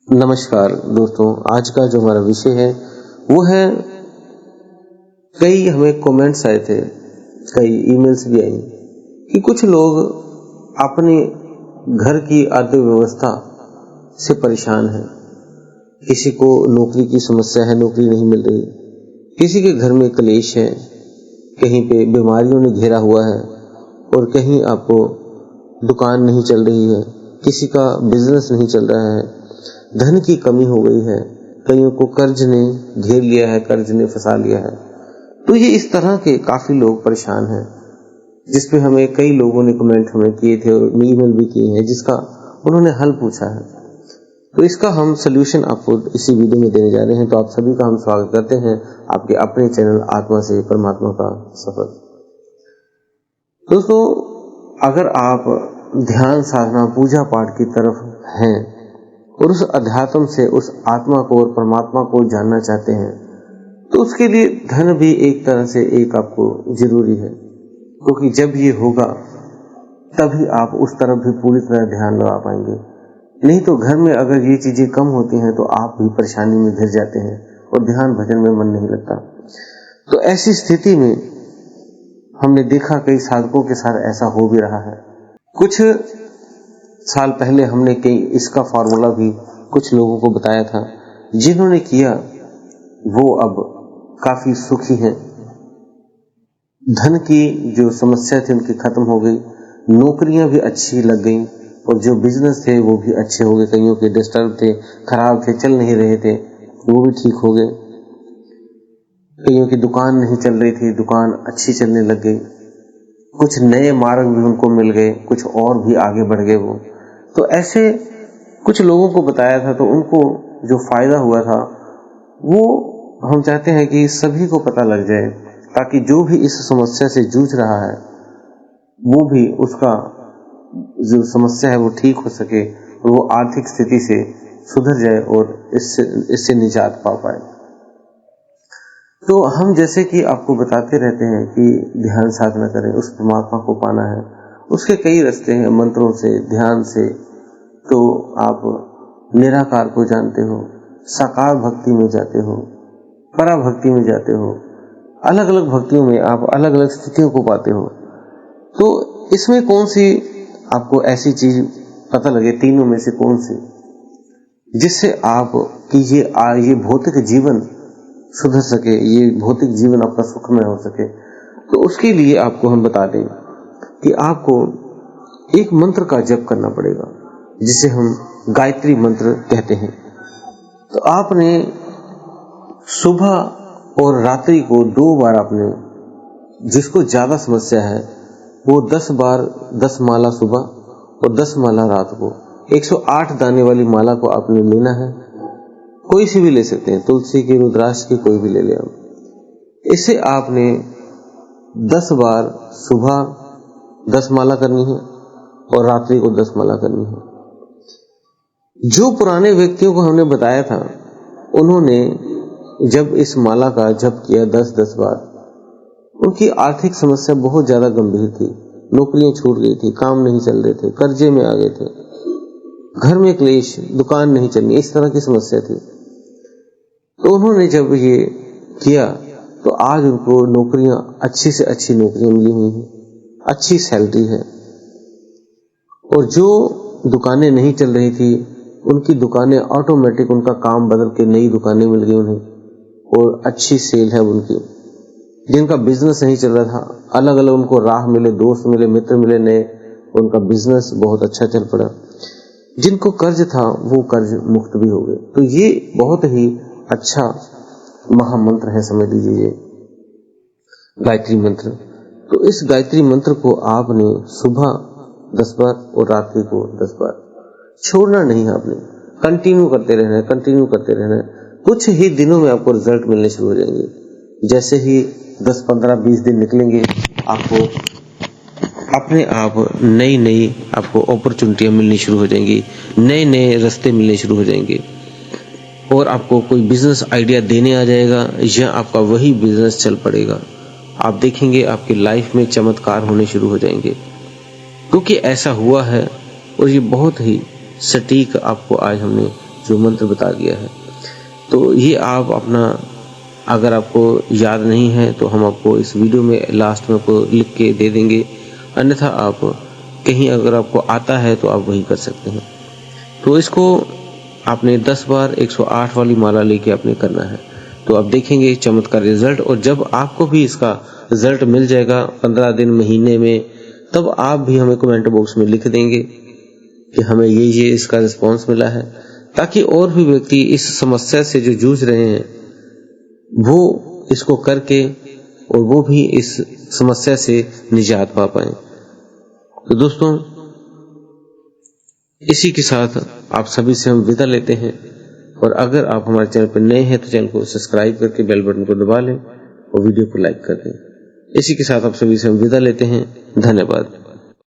नमस्कार दोस्तों, आज का जो हमारा विषय है वो है, कई हमें कमेंट्स आए थे, कई ईमेल्स भी आई कि कुछ लोग अपने घर की अर्थव्यवस्था से परेशान हैं। किसी को नौकरी की समस्या है, नौकरी नहीं मिल रही, किसी के घर में क्लेश है, कहीं पे बीमारियों ने घेरा हुआ है और कहीं आपको दुकान नहीं चल रही है, किसी का बिजनेस नहीं चल रहा है, धन की कमी हो गई है, कईयों को कर्ज ने घेर लिया है, कर्ज ने फंसा लिया है। तो ये इस तरह के काफी लोग परेशान हैं, जिसपे हमें कई लोगों ने कमेंट हमें किए थे और ईमेल भी किए हैं, जिसका उन्होंने हल पूछा है। तो इसका हम सलूशन आपको इसी वीडियो में देने जा रहे हैं। तो आप सभी का हम स्वागत करते हैं आपके अपने चैनल आत्मा से परमात्मा का सफर। दोस्तों, अगर आप ध्यान साधना पूजा पाठ की तरफ हैं और उस अध्यात्म से उस आत्मा को और परमात्मा को जानना चाहते हैं, तो उसके लिए धन भी एक तरह से एक आपको जरूरी है, क्योंकि जब ये होगा तभी आप उस तरफ भी पूरी तरह ध्यान लगा पाएंगे। नहीं तो घर में अगर ये चीजें कम होती हैं तो आप भी परेशानी में घिर जाते हैं और ध्यान भजन में मन नहीं लगता। तो ऐसी स्थिति में हमने देखा कई साधकों के साथ ऐसा हो भी रहा है। कुछ साल पहले हमने कई इसका फॉर्मूला भी कुछ लोगों को बताया था, जिन्होंने किया वो अब काफी सुखी हैं। धन की जो समस्या थी उनकी खत्म हो गई, नौकरियां भी अच्छी लग गई और जो बिजनेस थे वो भी अच्छे हो गए। कईयों के डिस्टर्ब थे, खराब थे, चल नहीं रहे थे, वो भी ठीक हो गए। कईयों की दुकान नहीं चल रही थी, दुकान अच्छी चलने लग गई। कुछ नए मार्ग भी उनको मिल गए, कुछ और भी आगे बढ़ गए वो। तो ऐसे कुछ लोगों को बताया था, तो उनको जो फायदा हुआ था वो हम चाहते हैं कि सभी को पता लग जाए, ताकि जो भी इस समस्या से जूझ रहा है वो भी उसका जो समस्या है वो ठीक हो सके और वो आर्थिक स्थिति से सुधर जाए और इससे निजात पा पाए। तो हम जैसे कि आपको बताते रहते हैं कि ध्यान साधना करें, उस परमात्मा को पाना है। उसके कई रास्ते हैं, मंत्रों से, ध्यान से तो आप निराकार को जानते हो, साकार भक्ति में जाते हो, परा भक्ति में जाते हो, अलग अलग भक्तियों में आप अलग अलग स्थितियों को पाते हो। तो इसमें कौन सी आपको ऐसी चीज पता लगे, तीनों में से कौन सी, जिससे आप कि ये भौतिक जीवन सुधर सके, ये भौतिक जीवन आपका सुखमय हो सके। तो उसके लिए आपको हम बता दें कि आपको एक मंत्र का जप करना पड़ेगा, जिसे हम गायत्री मंत्र कहते हैं। तो आपने सुबह और रात्रि को 2 बार, आपने जिसको ज्यादा समस्या है वो 10 बार 10 माला सुबह और 10 माला रात को, 108 दाने वाली माला को आपने लेना है। कोई सी भी ले सकते हैं, तुलसी की, रुद्राक्ष की, कोई भी ले ले आप। इसे आपने 10 बार सुबह 10 माला करनी है और रात्रि को 10 माला करनी है। जो पुराने व्यक्तियों को हमने बताया था, उन्होंने जब इस माला का जप किया 10-10 बार, उनकी आर्थिक समस्या बहुत ज्यादा गंभीर थी। नौकरियां छूट गई थी, काम नहीं चल रहे थे, कर्जे में आ गए थे, घर में क्लेश, दुकान नहीं चलनी, इस तरह की समस्या थी। तो उन्होंने जब ये किया तो आज उनको नौकरियां, अच्छी से अच्छी नौकरियां मिली हुई हैं, अच्छी सैलरी है। और जो दुकानें नहीं चल रही थी, उनकी दुकानें ऑटोमेटिक, उनका काम बदल के नई दुकानें मिल गई उन्हें और अच्छी सेल है उनकी। जिनका बिजनेस नहीं चल रहा था, अलग अलग उनको राह मिले, दोस्त मिले, मित्र मिले नए, उनका बिजनेस बहुत अच्छा चल पड़ा। जिनको कर्ज था वो कर्ज मुक्त भी हो गए। तो ये बहुत ही अच्छा महामंत्र है, समझ लीजिए ये गायत्री मंत्र। तो इस गायत्री मंत्र को आपने सुबह 10 बार और रात्रि को 10 बार, छोड़ना नहीं है आपने, कंटिन्यू करते रहना है, कंटिन्यू करते रहना है। कुछ ही दिनों में आपको रिजल्ट मिलने शुरू हो जाएंगे। जैसे ही 10, 15, 20 दिन निकलेंगे, आपको अपने आप नई नई आपको अपॉर्चुनिटियां मिलनी शुरू हो जाएंगी, नए नए रास्ते मिलने शुरू हो जाएंगे और आपको कोई बिजनेस आइडिया देने आ जाएगा या आपका वही बिजनेस चल पड़ेगा। आप देखेंगे आपकी लाइफ में चमत्कार होने शुरू हो जाएंगे, क्योंकि ऐसा हुआ है और ये बहुत ही सटीक आपको आज हमने जो मंत्र बता दिया है। तो ये आप अपना, अगर आपको याद नहीं है तो हम आपको इस वीडियो में लास्ट में आपको लिख के दे देंगे, अन्यथा आप कहीं अगर आपको आता है तो आप वही कर सकते हैं। तो इसको आपने 10 बार 108 वाली माला लेके आपने करना है। तो आप देखेंगे चमत्कार रिजल्ट, और जब आपको भी इसका रिजल्ट मिल जाएगा 15 दिन, महीने में, तब आप भी हमें कमेंट बॉक्स में लिख देंगे कि हमें ये इसका रिस्पॉन्स मिला है, ताकि और भी व्यक्ति इस समस्या से जो जूझ रहे हैं वो इसको करके और वो भी इस समस्या से निजात पा पाए। तो दोस्तों, इसी के साथ आप सभी से हम विदा लेते हैं, और अगर आप हमारे चैनल पर नए हैं तो चैनल को सब्सक्राइब करके बेल बटन को दबा लें और वीडियो को लाइक कर दें। इसी के साथ आप सभी से हम विदा लेते हैं। धन्यवाद।